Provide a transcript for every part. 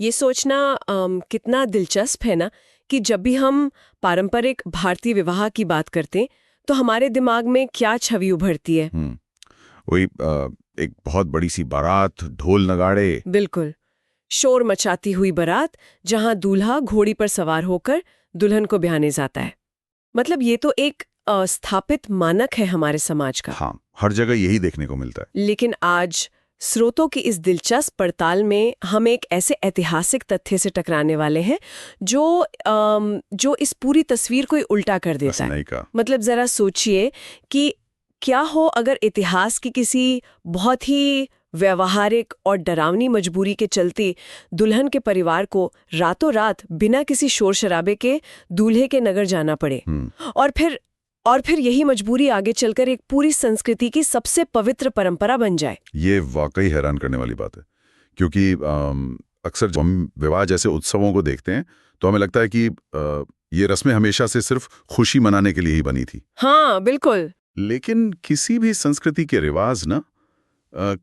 ये सोचना कितना दिलचस्प है ना कि जब भी हम पारंपरिक भारतीय विवाह की बात करते हैं तो हमारे दिमाग में क्या छवि उभरती है। वही एक बहुत बड़ी सी बारात, ढोल नगाड़े। बिल्कुल, शोर मचाती हुई बारात जहां दूल्हा घोड़ी पर सवार होकर दुल्हन को ब्याहने जाता है। मतलब ये तो एक स्थापित मानक है हमारे समाज का। हाँ, हर जगह यही देखने को मिलता है। लेकिन आज स्रोतों की इस दिलचस्प पड़ताल में हम एक ऐसे ऐतिहासिक तथ्य से टकराने वाले हैं जो इस पूरी तस्वीर को ही उल्टा कर देता है। नहीं कहा। मतलब जरा सोचिए कि क्या हो अगर इतिहास की किसी बहुत ही व्यवहारिक और डरावनी मजबूरी के चलते दुल्हन के परिवार को रातों रात बिना किसी शोर शराबे के दूल्हे के नगर जाना पड़े और फिर यही मजबूरी आगे चलकर एक पूरी संस्कृति की सबसे पवित्र परंपरा बन जाए। ये वाकई हैरान करने वाली बात है, क्योंकि अक्सर जब हम विवाह जैसे उत्सवों को देखते हैं तो हमें लगता है कि ये रस्में हमेशा से सिर्फ खुशी मनाने के लिए ही बनी थी। हाँ बिल्कुल। लेकिन किसी भी संस्कृति के रिवाज ना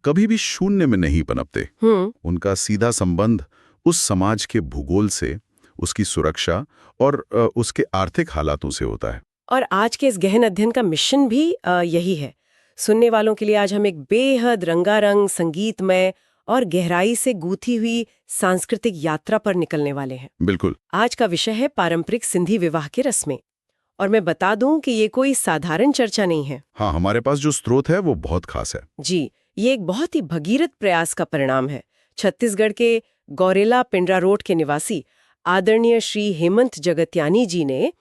कभी भी शून्य में नहीं पनपते। उनका सीधा संबंध उस समाज के भूगोल से, उसकी सुरक्षा और उसके आर्थिक हालातों से होता है। और आज के इस गहन अध्ययन का मिशन भी यही है। सुनने वालों के लिए आज हम एक बेहद रंगारंग, संगीतमय और गहराई से गूंथी हुई सांस्कृतिक यात्रा पर निकलने वाले हैं। बिल्कुल। आज का विषय है पारंपरिक सिंधी विवाह की रस्में। और मैं बता दूं कि ये कोई साधारण चर्चा नहीं है। हाँ, हमारे पास जो स्रोत है वो बहुत खास है। जी, ये एक बहुत ही भगीरथ प्रयास का परिणाम है। छत्तीसगढ़ के गौरेला पिंडरा रोड के निवासी आदरणीय श्री हेमंत जगत्यानी जी ने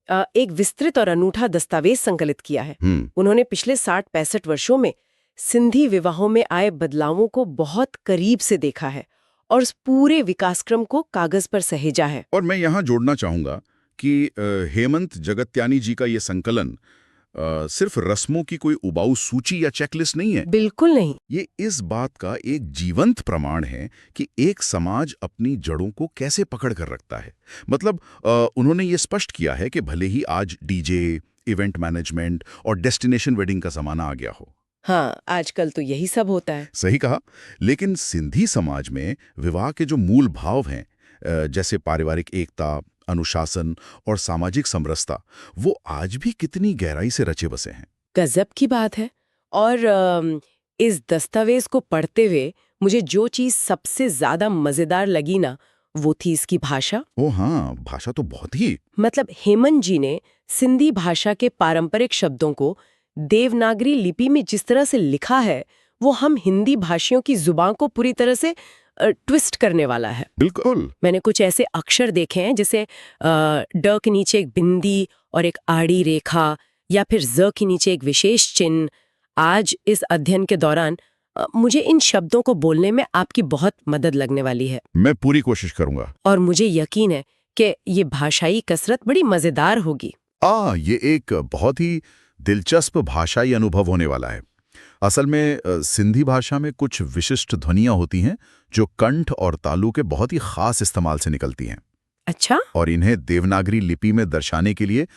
एक विस्तृत और अनूठा दस्तावेज संकलित किया है। उन्होंने पिछले 60-65 वर्षों में सिंधी विवाहों में आए बदलावों को बहुत करीब से देखा है और उस पूरे विकासक्रम को कागज पर सहेजा है। और मैं यहाँ जोड़ना चाहूंगा कि हेमंत जगत्यानी जी का ये संकलन सिर्फ रस्मों की कोई उबाऊ सूची या चेकलिस्ट नहीं है। बिल्कुल नहीं। ये इस बात का एक जीवंत प्रमाण है कि एक समाज अपनी जड़ों को कैसे पकड़ कर रखता है। मतलब उन्होंने ये स्पष्ट किया है कि भले ही आज डीजे, इवेंट मैनेजमेंट और डेस्टिनेशन वेडिंग का जमाना आ गया हो। हाँ, आजकल तो यही सब होता है। सही कहा। लेकिन सिंधी समाज में विवाह के जो मूल भाव हैं, जैसे पारिवारिक एकता, अनुशासन और सामाजिक समरसता, वो आज भी कितनी गहराई से रचे बसे हैं। गजब की बात है। और इस दस्तावेज को पढ़ते हुए मुझे जो चीज सबसे ज्यादा मजेदार लगी ना, वो थी इसकी भाषा। ओ हाँ, भाषा तो बहुत ही। मतलब हेमंत जी ने सिंधी भाषा के पारंपरिक शब्दों को देवनागरी लिपि में जिस तरह से लिखा है, वो हम हिंदी भाषियों की जुबान को पूरी तरह से ट्विस्ट करने वाला है। बिल्कुल। मैंने कुछ ऐसे अक्षर देखे हैं जैसे ड के नीचे एक बिंदी और एक आड़ी रेखा, या फिर ज के नीचे एक विशेष चिन्ह। आज इस अध्ययन के दौरान मुझे इन शब्दों को बोलने में आपकी बहुत मदद लगने वाली है। मैं पूरी कोशिश करूंगा। और मुझे यकीन है कि ये भाषाई कसरत बड़ी मजेदार होगी। ये एक बहुत ही दिलचस्प भाषाई अनुभव होने वाला है। असल में सिंधी भाषा में कुछ विशिष्ट ध्वनियां होती हैं जो कंठ और तालु के बहुत ही खास इस्तेमाल से निकलती हैं। अच्छा। और इन्हें देवनागरी लिपि में दर्शाने के लिए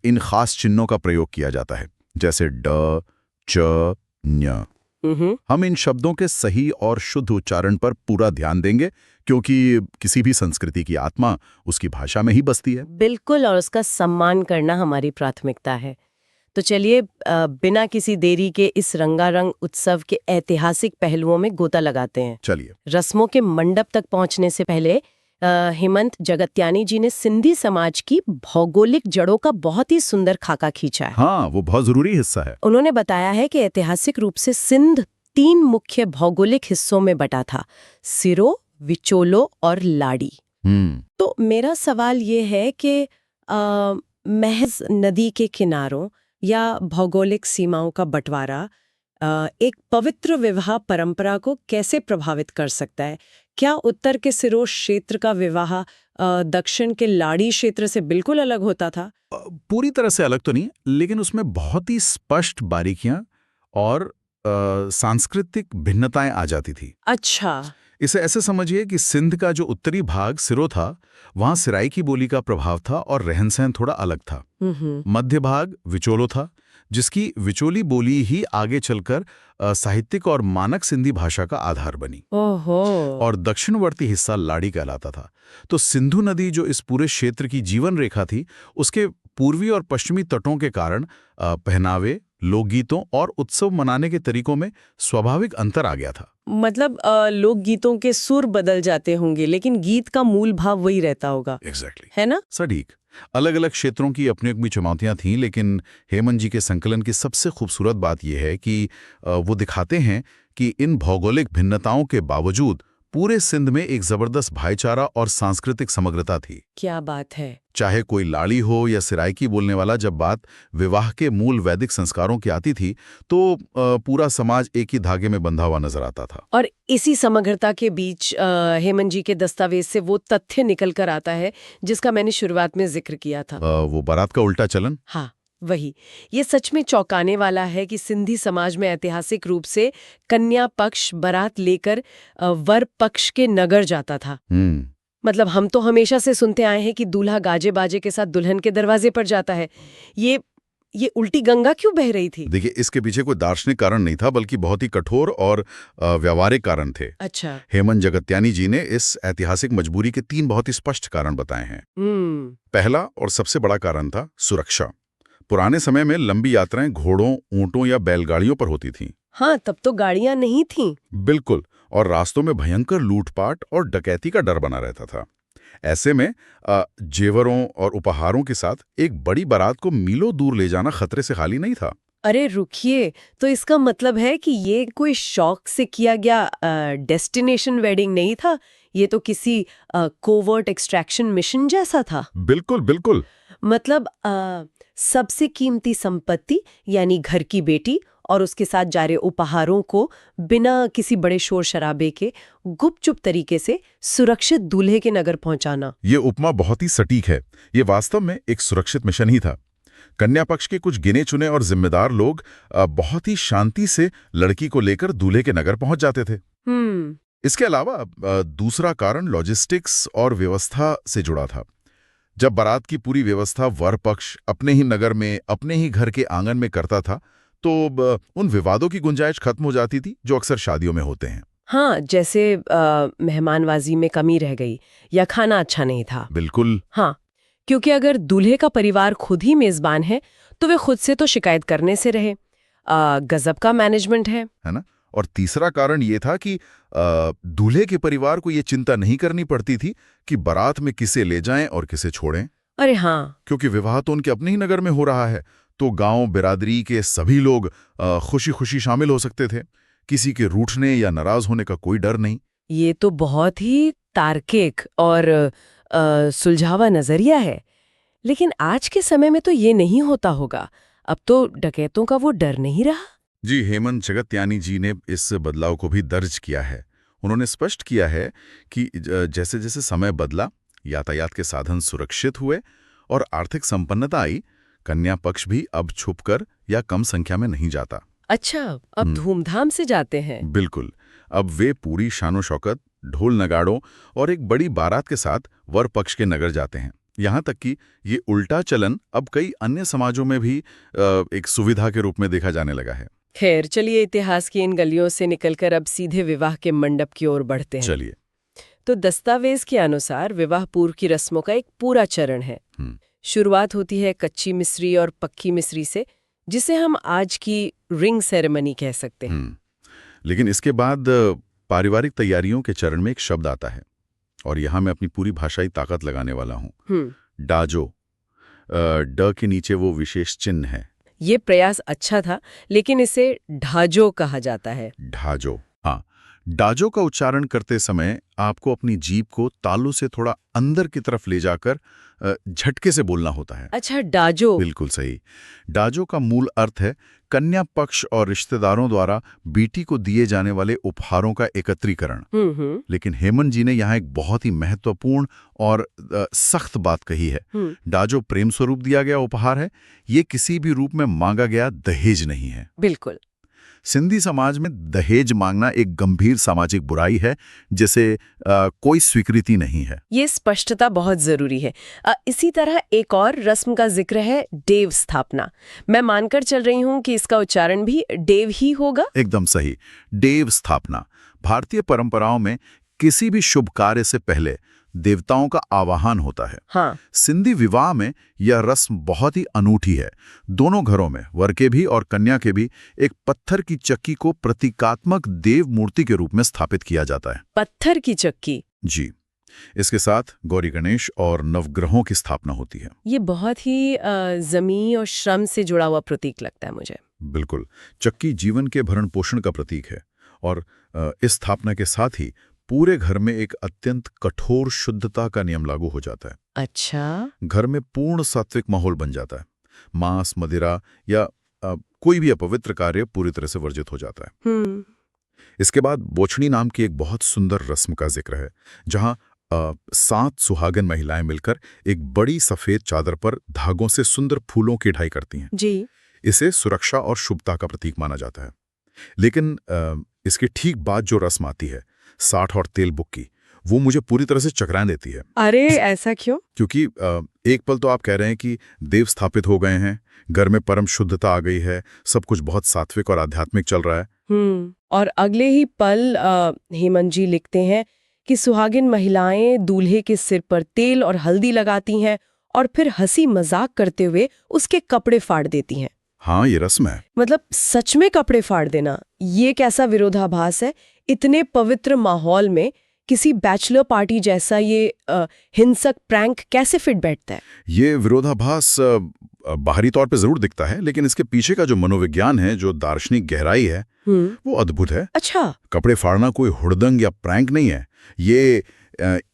इन खास चिन्हों का प्रयोग किया जाता है, जैसे ड, च, ञ। हम इन शब्दों के सही और शुद्ध उच्चारण पर पूरा ध्यान देंगे, क्योंकि किसी भी संस्कृति की आत्मा उसकी भाषा में ही बसती है। बिल्कुल, और उसका सम्मान करना हमारी प्राथमिकता है। तो चलिए बिना किसी देरी के इस रंगारंग उत्सव के ऐतिहासिक पहलुओं में गोता लगाते हैं। चलिए। रस्मों के मंडप तक पहुंचने से पहले हेमंत जगत्यानी जी ने सिंधी समाज की भौगोलिक जड़ों का बहुत ही सुंदर खाका खींचा है। हाँ, वो बहुत जरूरी हिस्सा है। उन्होंने बताया है कि ऐतिहासिक रूप से सिंध 3 मुख्य भौगोलिक हिस्सों में बटा था: सिरो, विचोलो और लाड़ी। तो मेरा सवाल ये है कि महज नदी के किनारों या भौगोलिक सीमाओं का बंटवारा एक पवित्र विवाह परंपरा को कैसे प्रभावित कर सकता है? क्या उत्तर के सिरों क्षेत्र का विवाह दक्षिण के लाड़ी क्षेत्र से बिल्कुल अलग होता था? पूरी तरह से अलग तो नहीं, लेकिन उसमें बहुत ही स्पष्ट बारीकियां और सांस्कृतिक भिन्नताएं आ जाती थी। अच्छा। इसे ऐसे समझिए कि सिंध का जो उत्तरी भाग सिरो था, वहां सिराई की बोली का प्रभाव था और रहन सहन थोड़ा अलग था। मध्य भाग विचोलो था, जिसकी विचोली बोली ही आगे चलकर साहित्यिक और मानक सिंधी भाषा का आधार बनी। ओहो। और दक्षिणवर्ती हिस्सा लाड़ी कहलाता था। तो सिंधु नदी जो इस पूरे क्षेत्र की जीवन रेखा थी, उसके पूर्वी और पश्चिमी तटों के कारण पहनावे, लोकगीतों और उत्सव मनाने के तरीकों में स्वाभाविक अंतर आ गया था। मतलब लोकगीतों के सुर बदल जाते होंगे, लेकिन गीत का मूल भाव वही रहता होगा। एग्जैक्टली है ना? सटीक। अलग अलग क्षेत्रों की अपनी अपनी चुनौतियां थीं, लेकिन हेमंत जी के संकलन की सबसे खूबसूरत बात यह है कि वो दिखाते हैं कि इन भौगोलिक भिन्नताओं के बावजूद पूरे सिंध में एक जबरदस्त भाईचारा और सांस्कृतिक समग्रता थी। क्या बात है। चाहे कोई लाड़ी हो या सिराइकी बोलने वाला, जब बात विवाह के मूल वैदिक संस्कारों की आती थी तो पूरा समाज एक ही धागे में बंधा हुआ नजर आता था। और इसी समग्रता के बीच हेमंत जी के दस्तावेज से वो तथ्य निकल कर आता है जिसका मैंने शुरुआत में जिक्र किया था। वो बारात का उल्टा चलन। हाँ, वही। ये सच में चौंकाने वाला है कि सिंधी समाज में ऐतिहासिक रूप से कन्या पक्ष बारात लेकर वर पक्ष के नगर जाता था। मतलब हम तो हमेशा से सुनते आए हैं कि दूल्हा गाजे बाजे के साथ दुल्हन के दरवाजे पर जाता है। ये उल्टी गंगा क्यों बह रही थी? देखिए, इसके पीछे कोई दार्शनिक कारण नहीं था, बल्कि बहुत ही कठोर और व्यावहारिक कारण थे। अच्छा। हेमंत जगत्यानी जी ने इस ऐतिहासिक मजबूरी के 3 बहुत ही स्पष्ट कारण बताए हैं। पहला और सबसे बड़ा कारण था सुरक्षा। पुराने समय में लंबी यात्राएं घोड़ों, ऊंटों या बैलगाड़ियों पर होती थीं। हाँ, तब तो गाड़ियां नहीं थीं। बिल्कुल। और रास्तों में भयंकर लूटपाट और डकैती का डर बना रहता था। ऐसे में जेवरों और उपहारों के साथ एक बड़ी बारात को मीलों दूर ले जाना खतरे से खाली नहीं था। अरे रुकिए, तो इसका मतलब है कि ये कोई शौक से किया गया डेस्टिनेशन वेडिंग नहीं था, ये तो किसी कोवर्ट एक्सट्रैक्शन मिशन जैसा था। बिल्कुल बिल्कुल। मतलब सबसे कीमती संपत्ति यानी घर की बेटी और उसके साथ जा रहे उपहारों को बिना किसी बड़े शोर शराबे के गुपचुप तरीके से सुरक्षित दूल्हे के नगर पहुंचाना। ये उपमा बहुत ही सटीक है। ये वास्तव में एक सुरक्षित मिशन ही था। कन्या पक्ष के कुछ गिने चुने और जिम्मेदार लोग बहुत ही शांति से लड़की को लेकर दूल्हे के नगर पहुंच जाते थे। इसके अलावा दूसरा कारण लॉजिस्टिक्स और व्यवस्था से जुड़ा था। जब बारात की पूरी व्यवस्था वर पक्ष अपने ही नगर में, अपने ही घर के आंगन में करता था, तो उन विवादों की गुंजाइश खत्म हो जाती थी जो अक्सर शादियों में होते हैं। हाँ, जैसे मेहमानवाजी में कमी रह गई या खाना अच्छा नहीं था। बिल्कुल। हाँ, क्योंकि अगर दूल्हे का परिवार खुद ही मेजबान है तो वे खुद से तो शिकायत करने से रहे। गजब का मैनेजमेंट है ना? और तीसरा कारण ये था कि दूल्हे के परिवार को ये चिंता नहीं करनी पड़ती थी कि बारात में किसे ले जाएं और किसे छोड़ें। अरे हाँ, क्योंकि विवाह तो उनके अपने ही नगर में हो रहा है, तो गांव बिरादरी के सभी लोग खुशी खुशी शामिल हो सकते थे। किसी के रूठने या नाराज होने का कोई डर नहीं। ये तो बहुत ही तार्किक और सुलझावा नजरिया है। लेकिन आज के समय में तो ये नहीं होता होगा। अब तो डकैतों का वो डर नहीं रहा। जी, हेमंत जगत्यानी जी ने इस बदलाव को भी दर्ज किया है। उन्होंने स्पष्ट किया है कि जैसे जैसे समय बदला, यातायात के साधन सुरक्षित हुए और आर्थिक संपन्नता आई, कन्या पक्ष भी अब छुपकर या कम संख्या में नहीं जाता। अच्छा, अब धूमधाम से जाते हैं। बिल्कुल। अब वे पूरी शानो शौकत, ढोल नगाड़ों और एक बड़ी बारात के साथ वर पक्ष के नगर जाते हैं। यहाँ तक कि ये उल्टा चलन अब कई अन्य समाजों में भी एक सुविधा के रूप में देखा जाने लगा है। खैर, चलिए इतिहास की इन गलियों से निकलकर अब सीधे विवाह के मंडप की ओर बढ़ते हैं। चलिए। तो दस्तावेज के अनुसार विवाह पूर्व की रस्मों का एक पूरा चरण है। शुरुआत होती है कच्ची मिस्री और पक्की मिस्री से, जिसे हम आज की रिंग सेरेमनी कह सकते हैं। लेकिन इसके बाद पारिवारिक तैयारियों के चरण में एक शब्द आता है, और यहाँ मैं अपनी पूरी भाषाई ताकत लगाने वाला हूँ। डाजो। ड के नीचे वो विशेष चिन्ह है। ये प्रयास अच्छा था, लेकिन इसे ढाजो कहा जाता है। ढाजो। हाँ, डाजो का उच्चारण करते समय आपको अपनी जीभ को तालू से थोड़ा अंदर की तरफ ले जाकर झटके से बोलना होता है। अच्छा, डाजो। बिल्कुल सही। डाजो का मूल अर्थ है कन्या पक्ष और रिश्तेदारों द्वारा बेटी को दिए जाने वाले उपहारों का एकत्रीकरण। लेकिन हेमंत जी ने यहाँ एक बहुत ही महत्वपूर्ण और सख्त बात कही है। डाजो प्रेम स्वरूप दिया गया उपहार है, ये किसी भी रूप में मांगा गया दहेज नहीं है। बिल्कुल। सिंधी समाज में दहेज मांगना एक गंभीर सामाजिक बुराई है जिसे कोई स्वीकृति नहीं है। ये स्पष्टता बहुत जरूरी है। इसी तरह एक और रस्म का जिक्र है देव स्थापना। मैं मानकर चल रही हूँ कि इसका उच्चारण भी देव ही होगा। एकदम सही, देव स्थापना। भारतीय परंपराओं में किसी भी शुभ कार्य से पहले देवताओं का आवाहन होता है। हाँ। सिंधी विवाह में यह रस्म बहुत ही अनूठी है। दोनों घरों में, वर के भी और कन्या के भी, एक पत्थर की चक्की को प्रतीकात्मक देव मूर्ति के रूप में स्थापित किया जाता है। पत्थर की चक्की? जी। इसके साथ गौरी गणेश और नवग्रहों की स्थापना होती है। ये बहुत ही जमीन और श्रम से जुड़ा हुआ प्रतीक लगता है मुझे। बिल्कुल। चक्की जीवन के भरण पोषण का प्रतीक है और इस स्थापना के साथ ही पूरे घर में एक अत्यंत कठोर शुद्धता का नियम लागू हो जाता है। अच्छा। घर में पूर्ण सात्विक माहौल बन जाता है। मांस, मदिरा या कोई भी अपवित्र कार्य पूरी तरह से वर्जित हो जाता है। इसके बाद बोछड़ी नाम की एक बहुत सुंदर रस्म का जिक्र है, जहां 7 सुहागन महिलाएं मिलकर एक बड़ी सफेद चादर पर धागों से सुंदर फूलों की ढाई करती हैं। जी। इसे सुरक्षा और शुभता का प्रतीक माना जाता है। लेकिन इसके ठीक बाद जो रस्म आती है, साठ और तेल बुक की, वो मुझे पूरी तरह से चकरा देती है। अरे ऐसा क्यों? क्योंकि एक पल तो आप कह रहे हैं कि देव स्थापित हो गए हैं, घर में परम शुद्धता आ गई है, सब कुछ बहुत सात्विक और आध्यात्मिक चल रहा है। और अगले ही पल हेमंत जी लिखते हैं कि सुहागिन महिलाएं दूल्हे के सिर पर तेल और हल्दी लगाती हैं और फिर हंसी मजाक करते हुए उसके कपड़े फाड़ देती हैं। हाँ, ये रस्म है। मतलब सच में कपड़े फाड़ देना, ये कैसा विरोधाभास है? इतने पवित्र माहौल में किसी बैचलर पार्टी जैसा ये हिंसक प्रैंक कैसे फिट बैठता है? ये विरोधाभास बाहरी तौर पे जरूर दिखता है, लेकिन इसके पीछे का जो मनोविज्ञान है, जो दार्शनिक गहराई है, वो अद्भुत है। अच्छा। कपड़े फाड़ना कोई हुड़दंग या प्रैंक नहीं है, ये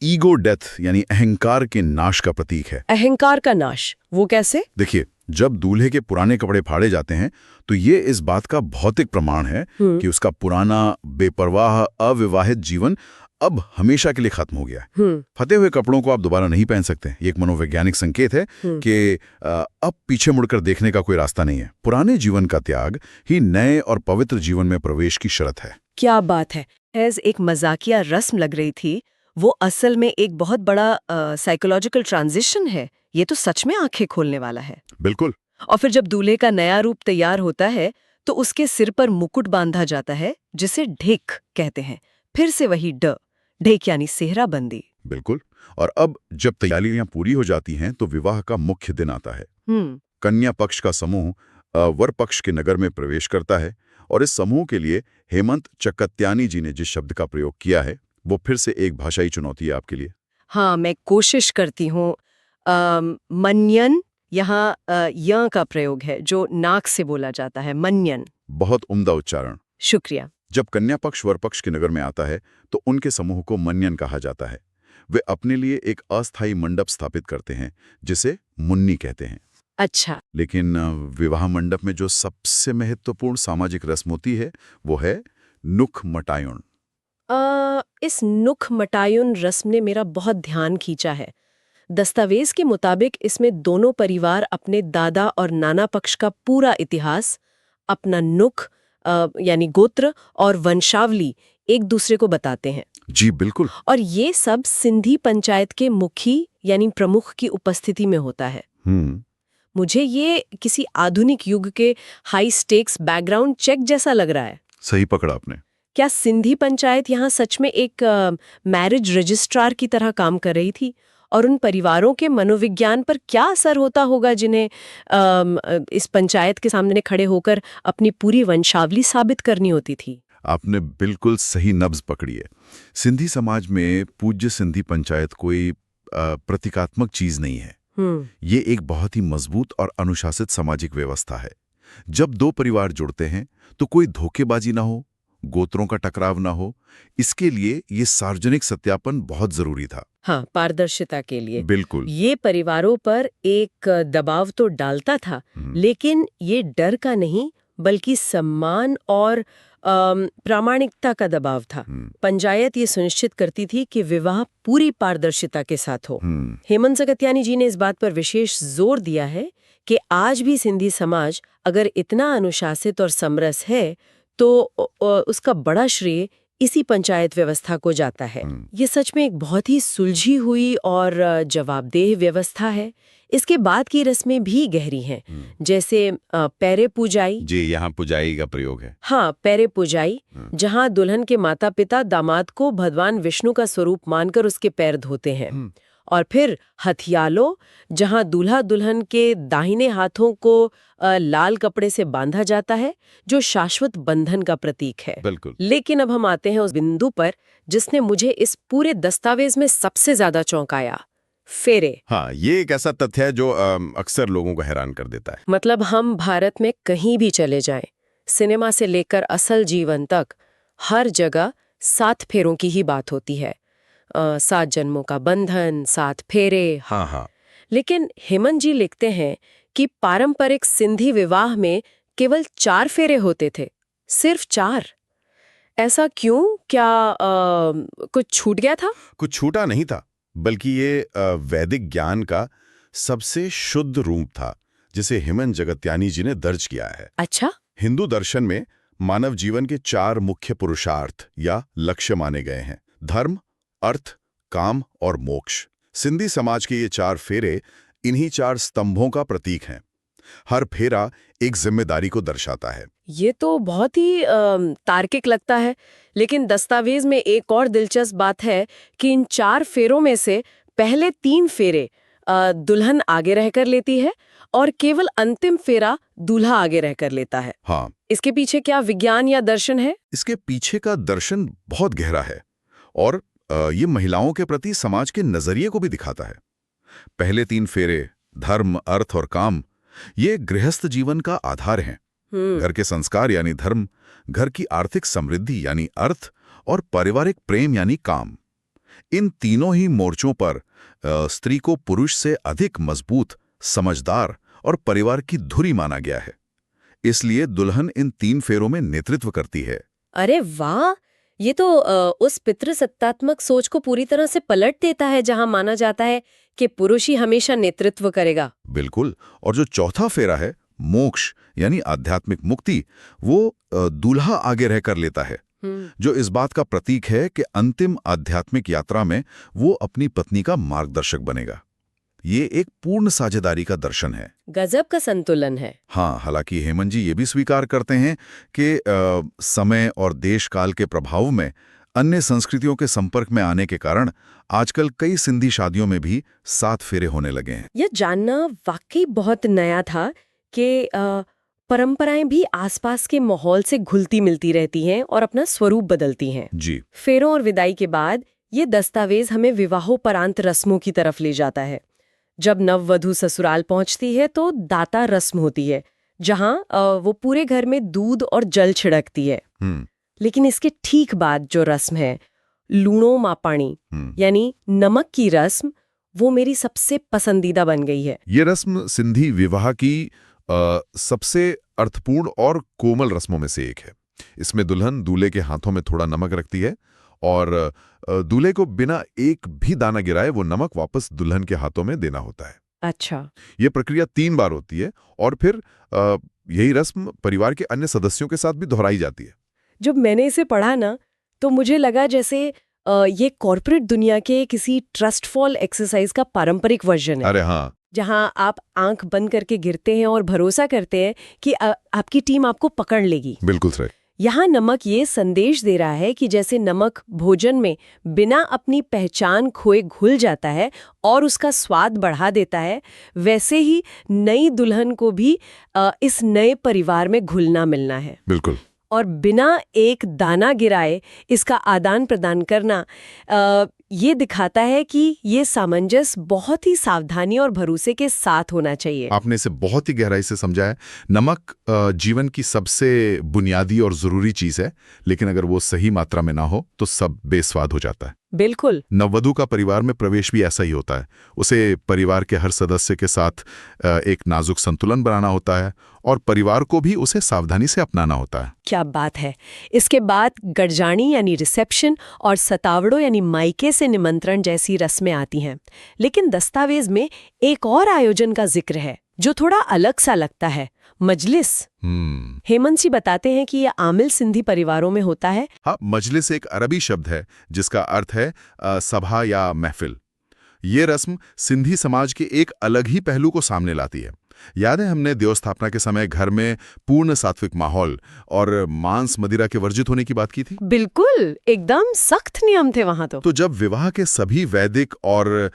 ईगो डेथ यानी अहंकार के नाश का प्रतीक है। अहंकार का नाश? वो कैसे? देखिए, जब दूल्हे के पुराने कपड़े फाड़े जाते हैं तो ये इस बात का भौतिक प्रमाण है कि उसका पुराना बेपरवाह अविवाहित जीवन अब हमेशा के लिए खत्म हो गया है। फटे हुए कपड़ों को आप दोबारा नहीं पहन सकते। ये एक मनोवैज्ञानिक संकेत है कि अब पीछे मुड़कर देखने का कोई रास्ता नहीं है। पुराने जीवन का त्याग ही नए और पवित्र जीवन में प्रवेश की शर्त है। क्या बात है। एज एक मजाकिया रस्म लग रही थी, वो असल में एक बहुत बड़ा साइकोलॉजिकल ट्रांजिशन है। ये तो सच में आंखें खोलने वाला है। बिल्कुल। और फिर जब दूल्हे का नया रूप तैयार होता है तो उसके सिर पर मुकुट बांधा जाता है, जिसे ढेक कहते हैं। फिर से वही ढेक यानी सेहरा बंदी। बिल्कुल। और अब जब तैयारियां पूरी हो जाती हैं तो विवाह का मुख्य दिन आता है। कन्या पक्ष का समूह वर पक्ष के नगर में प्रवेश करता है और इस समूह के लिए हेमंत चकत्यानी जी ने जिस शब्द का प्रयोग किया है वो फिर से एक भाषाई चुनौती है आपके लिए। हाँ, मैं कोशिश करती हूँ। मन्यन, यहाँ य का प्रयोग है जो नाक से बोला जाता है। मन्यन। बहुत उम्दा उच्चारण। शुक्रिया। जब कन्या पक्ष वर पक्ष के नगर में आता है तो उनके समूह को मन्यन कहा जाता है। वे अपने लिए एक अस्थायी मंडप स्थापित करते हैं जिसे मुन्नी कहते हैं। अच्छा। लेकिन विवाह मंडप में जो सबसे महत्वपूर्ण सामाजिक रस्म होती है वो है नुख मटायुन। इस नुख मटायुन रस्म ने मेरा बहुत ध्यान खींचा है। दस्तावेज के मुताबिक इसमें दोनों परिवार अपने दादा और नाना पक्ष का पूरा इतिहास, अपना नुख यानी गोत्र और वंशावली एक दूसरे को बताते हैं। जी बिल्कुल। और ये सब सिंधी पंचायत के मुखी यानी प्रमुख की उपस्थिति में होता है। मुझे ये किसी आधुनिक युग के हाई स्टेक्स बैकग्राउंड चेक जैसा लग रहा है। सही पकड़ा आपने। क्या सिंधी पंचायत यहाँ सच में एक मैरिज रजिस्ट्रार की तरह काम कर रही थी? और उन परिवारों के मनोविज्ञान पर क्या असर होता होगा जिन्हें इस पंचायत के सामने खड़े होकर अपनी पूरी वंशावली साबित करनी होती थी? आपने बिल्कुल सही नब्ज पकड़ी है। सिंधी समाज में पूज्य सिंधी पंचायत कोई प्रतीकात्मक चीज नहीं है। ये एक बहुत ही मजबूत और अनुशासित सामाजिक व्यवस्था है। जब दो परिवार जुड़ते हैं तो कोई धोखेबाजी ना हो, गोत्रों का टकराव ना हो, इसके लिए ये सार्वजनिक सत्यापन बहुत जरूरी था। हाँ, पारदर्शिता के लिए। बिल्कुल। ये परिवारों पर एक दबाव तो डालता था, लेकिन ये डर का नहीं बल्कि सम्मान और प्रामाणिकता का दबाव था। पंचायत ये सुनिश्चित करती थी कि विवाह पूरी पारदर्शिता के साथ हो। हेमंत चकत्यानी जी ने इस बात पर विशेष जोर दिया है कि आज भी सिंधी समाज अगर इतना अनुशासित और समरस है तो उसका बड़ा श्रेय इसी पंचायत व्यवस्था को जाता है। ये सच में एक बहुत ही सुलझी हुई और जवाबदेह व्यवस्था है। इसके बाद की रस्में भी गहरी हैं, जैसे पैरे पूजाई। जी, यहाँ पुजाई का प्रयोग है। हाँ, पैरे पूजाई, जहाँ दुल्हन के माता पिता दामाद को भगवान विष्णु का स्वरूप मानकर उसके पैर धोते हैं। और फिर हथियालो, जहाँ दूल्हा दुल्हन के दाहिने हाथों को लाल कपड़े से बांधा जाता है, जो शाश्वत बंधन का प्रतीक है। बिल्कुल। लेकिन अब हम आते हैं उस बिंदु पर जिसने मुझे इस पूरे दस्तावेज में सबसे ज्यादा चौंकाया, फेरे। हाँ, ये एक ऐसा तथ्य है जो अक्सर लोगों को हैरान कर देता है। मतलब हम भारत में कहीं भी चले जाएं, सिनेमा से लेकर असल जीवन तक, हर जगह 7 फेरों की ही बात होती है। 7 जन्मों का बंधन, 7 फेरे। हाँ। लेकिन हेमंत जी लिखते हैं कि पारंपरिक सिंधी विवाह में केवल 4 फेरे होते थे, सिर्फ 4। ऐसा क्यों? क्या कुछ छूट गया था? कुछ छूटा नहीं था, बल्कि ये वैदिक ज्ञान का सबसे शुद्ध रूप था, जिसे हेमंत जगत्यानी जी ने दर्ज किया है। अच्छा। हिंदू दर्शन में मानव जीवन के 4 मुख्य पुरुषार्थ या लक्ष्य माने गए हैं: धर्म, अर्थ, काम और मोक्ष। सिंधी समाज के ये 4 फेरे इन्हीं 4 स्तंभों का प्रतीक हैं। हर फेरा एक जिम्मेदारी को दर्शाता है। ये तो बहुत ही तार्किक लगता है, लेकिन दस्तावेज में एक और दिलचस्प बात है कि इन 4 फेरों में से पहले 3 फेरे दुल्हन आगे रहकर लेती है और केवल अंतिम फेरा दूल्हा आगे रहकर लेता है। हाँ। इसके पीछे क्या विज्ञान या दर्शन है? इसके पीछे का दर्शन बहुत गहरा है और ये महिलाओं के प्रति समाज के नजरिए को भी दिखाता है। पहले 3 फेरे, धर्म, अर्थ और काम, ये गृहस्थ जीवन का आधार हैं। घर के संस्कार यानी धर्म, घर की आर्थिक समृद्धि यानी अर्थ और पारिवारिक प्रेम यानी काम। इन तीनों ही मोर्चों पर स्त्री को पुरुष से अधिक मजबूत, समझदार और परिवार की धुरी माना गया है। इसलिए दुल्हन इन 3 फेरों में नेतृत्व करती है। अरे वाह! ये तो उस पितृसत्तात्मक सोच को पूरी तरह से पलट देता है, जहां माना जाता है कि पुरुष ही हमेशा नेतृत्व करेगा। बिल्कुल। और जो चौथा फेरा है, मोक्ष यानी आध्यात्मिक मुक्ति, वो दूल्हा आगे रहकर लेता है, जो इस बात का प्रतीक है कि अंतिम आध्यात्मिक यात्रा में वो अपनी पत्नी का मार्गदर्शक बनेगा। ये एक पूर्ण साझेदारी का दर्शन है। गजब का संतुलन है। हाँ, हालांकि हेमंत जी ये भी स्वीकार करते हैं कि समय और देश काल के प्रभाव में अन्य संस्कृतियों के संपर्क में आने के कारण आजकल कई सिंधी शादियों में भी 7 फेरे होने लगे हैं। यह जानना वाकई बहुत नया था कि परंपराएं भी आसपास के माहौल से घुलती मिलती रहती हैं और अपना स्वरूप बदलती हैं। जी। फेरों और विदाई के बाद ये दस्तावेज हमें विवाहोपरांत रस्मों की तरफ ले जाता है। जब नववधू ससुराल पहुंचती है तो दाता रस्म होती है, जहां वो पूरे घर में दूध और जल छिड़कती है। लेकिन इसके ठीक बाद जो रस्म है, लूणो मापाणी यानी नमक की रस्म, वो मेरी सबसे पसंदीदा बन गई है। ये रस्म सिंधी विवाह की सबसे अर्थपूर्ण और कोमल रस्मों में से एक है। इसमें दुल्हन दूल्हे के हाथों में थोड़ा नमक रखती है और दूल्हे को बिना एक भी दाना गिराए वो नमक वापस दुल्हन के हाथों में देना होता है। अच्छा। ये प्रक्रिया 3 बार होती है और फिर यही रस्म परिवार के अन्य सदस्यों के साथ भी दोहराई जाती है। जब मैंने इसे पढ़ा ना, तो मुझे लगा जैसे ये कॉर्पोरेट दुनिया के किसी ट्रस्ट फॉल एक्सरसाइज का पारंपरिक वर्जन है। अरे हाँ। जहां आप आंख बंद करके गिरते हैं और भरोसा करते हैं कि आपकी टीम आपको पकड़ लेगी। बिल्कुल सही। यहाँ नमक ये संदेश दे रहा है कि जैसे नमक भोजन में बिना अपनी पहचान खोए घुल जाता है और उसका स्वाद बढ़ा देता है, वैसे ही नई दुल्हन को भी इस नए परिवार में घुलना मिलना है। बिल्कुल। और बिना एक दाना गिराए इसका आदान प्रदान करना ये दिखाता है कि ये सामंजस्य बहुत ही सावधानी और भरोसे के साथ होना चाहिए। आपने इसे बहुत ही गहराई से समझा है। नमक जीवन की सबसे बुनियादी और जरूरी चीज है, लेकिन अगर वो सही मात्रा में ना हो तो सब बेस्वाद हो जाता है। बिल्कुल। नववधू का परिवार में प्रवेश भी ऐसा ही होता है। उसे परिवार के हर सदस्य के साथ एक नाजुक संतुलन बनाना होता है और परिवार को भी उसे सावधानी से अपनाना होता है। क्या बात है। इसके बाद गडजानी यानी रिसेप्शन और सतावड़ो यानी मायके से निमंत्रण जैसी रस्में आती हैं। लेकिन दस्तावेज में एक और आयोजन का जिक्र है जो थोड़ा अलग सा लगता है, मजलिस। हेमंत जी बताते हैं कि ये आमिल सिंधी परिवारों में होता है। हाँ, मजलिस एक अरबी शब्द है जिसका अर्थ है सभा या महफिल। ये रस्म सिंधी समाज के एक अलग ही पहलू को सामने लाती है। याद है हमने देव स्थापना के समय घर में पूर्ण सात्विक माहौल और मांस मदिरा के वर्जित होने की बात की थी। बिल्कुल, एकदम सख्त नियम थे वहां तो जब विवाह के सभी वैदिक और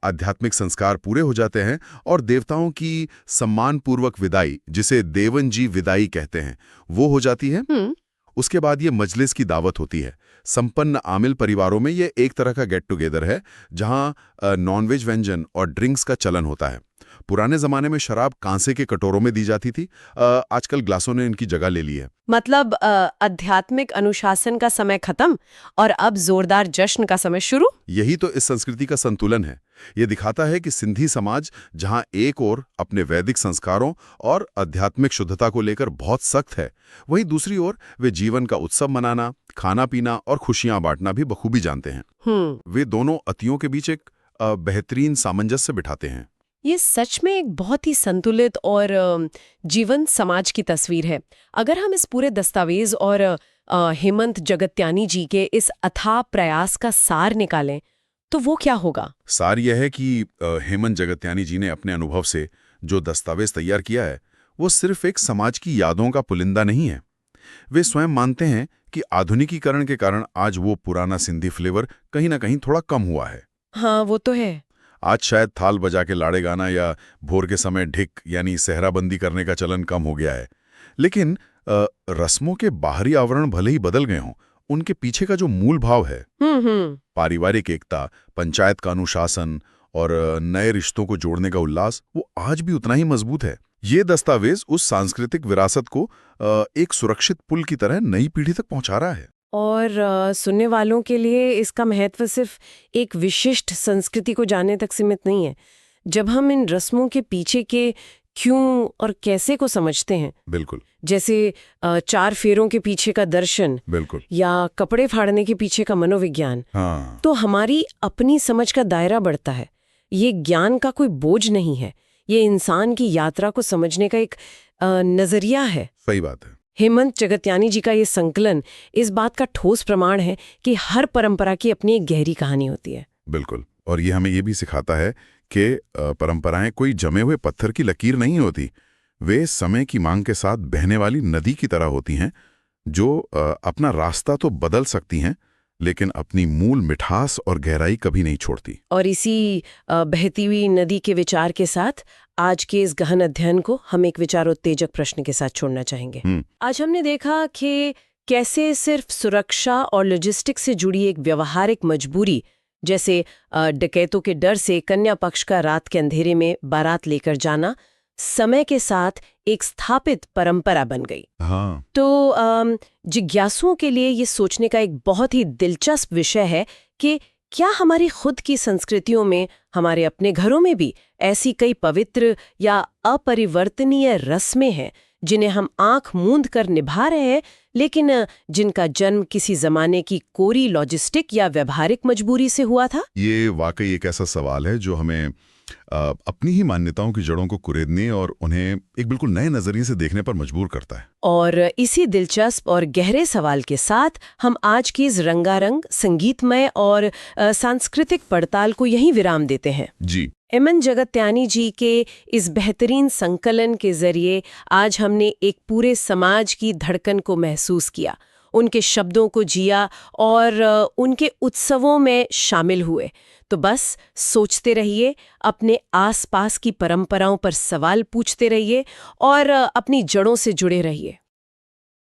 आध्यात्मिक संस्कार पूरे हो जाते हैं और देवताओं की सम्मानपूर्वक विदाई, जिसे देवन जी विदाई कहते हैं, वो हो जाती है, उसके बाद ये मजलिस की दावत होती है। संपन्न आमिल परिवारों में ये एक तरह का गेट टुगेदर है जहां नॉनवेज व्यंजन और ड्रिंक्स का चलन होता है। पुराने जमाने में शराब कांसे के कटोरों में दी जाती थी, आजकल ग्लासों ने इनकी जगह ले ली है। मतलब आध्यात्मिक अनुशासन का समय खत्म और अब जोरदार जश्न का समय शुरू। यही तो इस संस्कृति का संतुलन है। ये दिखाता है कि सिंधी समाज जहां एक ओर अपने वैदिक संस्कारों और आध्यात्मिक शुद्धता को लेकर बहुत सख्त है, वहीं दूसरी ओर वे जीवन का उत्सव मनाना, खाना पीना और खुशियां बांटना भी बखूबी जानते हैं। वे दोनों अतियों के बीच एक बेहतरीन सामंजस्य बिठाते हैं। ये सच में एक बहुत ही संतुलित और जीवंत समाज की तस्वीर है। अगर हम इस पूरे दस्तावेज और हेमंत जगत्यानी जी के इस अथाह प्रयास का सार निकालें तो वो क्या होगा? सार यह है कि हेमंत जगत्यानी जी ने अपने अनुभव से जो दस्तावेज तैयार किया है वो सिर्फ एक समाज की यादों का पुलिंदा नहीं है। वे स्वयं मानते हैं कि आधुनिकीकरण के कारण आज वो पुराना सिंधी फ्लेवर कहीं ना कहीं थोड़ा कम हुआ है। हाँ, वो तो है। आज शायद थाल बजा के लाड़े गाना या भोर के समय ढिक यानी सेहराबंदी करने का चलन कम हो गया है, लेकिन रस्मों के बाहरी आवरण भले ही बदल गए हों, उनके पीछे का जो मूल भाव है, पारिवारिक एकता, पंचायत का अनुशासन और नए रिश्तों को जोड़ने का उल्लास, वो आज भी उतना ही मजबूत है। ये दस्तावेज उस सांस्कृतिक विरासत को एक सुरक्षित पुल की तरह नई पीढ़ी तक पहुंचा रहा है। और सुनने वालों के लिए इसका महत्व सिर्फ एक विशिष्ट संस्कृति को जानने तक सीमित नहीं है। जब हम इन रस्मों के पीछे के क्यों और कैसे को समझते हैं, बिल्कुल, जैसे 4 फेरों के पीछे का दर्शन, बिल्कुल, या कपड़े फाड़ने के पीछे का मनोविज्ञान, हाँ, तो हमारी अपनी समझ का दायरा बढ़ता है। ये ज्ञान का कोई बोझ नहीं है, ये इंसान की यात्रा को समझने का एक नजरिया है। सही बात है। हेमंत जगत्यानी जी का ये संकलन इस बात का ठोस प्रमाण है कि हर परंपरा की अपनी एक गहरी कहानी होती है। बिल्कुल, और ये हमें ये भी सिखाता है कि परंपराएं कोई जमे हुए पत्थर की लकीर नहीं होती। वे समय की मांग के साथ बहने वाली नदी की तरह होती हैं, जो अपना रास्ता तो बदल सकती हैं, लेकिन अपनी मूल मिठास और गहराई कभी नहीं छोड़ती। और इसी बहती हुई नदी के विचार के साथ आज के इस गहन अध्ययन को हम एक विचारोत्तेजक प्रश्न के साथ छोड़ना चाहेंगे। आज हमने देखा कि कैसे सिर्फ सुरक्षा और लॉजिस्टिक्स से जुड़ी एक व्यवहारिक मजबूरी, जैसे डकैतों के डर से कन्या पक्ष का रात के अंधेरे में बारात लेकर जाना, समय के साथ एक स्थापित परंपरा बन गई। हाँ। तो जिज्ञासुओं के लिए ये सोचने का एक बहुत ही दिलचस्प विषय है कि क्या हमारी खुद की संस्कृतियों में, हमारे अपने घरों में भी ऐसी कई पवित्र या अपरिवर्तनीय रस्में हैं जिन्हें हम आंख मूंद कर निभा रहे हैं, लेकिन जिनका जन्म किसी जमाने की कोरी लॉजिस्टिक या व्यवहारिक मजबूरी से हुआ था? ये वाकई एक ऐसा सवाल है जो हमें अपनी ही मान्यताओं की जड़ों को कुरेदने और उन्हें एक बिल्कुल नए नजरिए से देखने पर मजबूर करता है। और इसी दिलचस्प और गहरे सवाल के साथ हम आज की इस रंगारंग, संगीतमय और सांस्कृतिक पड़ताल को यहीं विराम देते हैं। जी। हेमंत जगत्यानी जी के इस बेहतरीन संकलन के जरिए आज हमने एक पूरे समाज की धड़कन को महसूस किया, उनके शब्दों को जिया और उनके उत्सवों में शामिल हुए। तो बस सोचते रहिए, अपने आसपास की परंपराओं पर सवाल पूछते रहिए और अपनी जड़ों से जुड़े रहिए।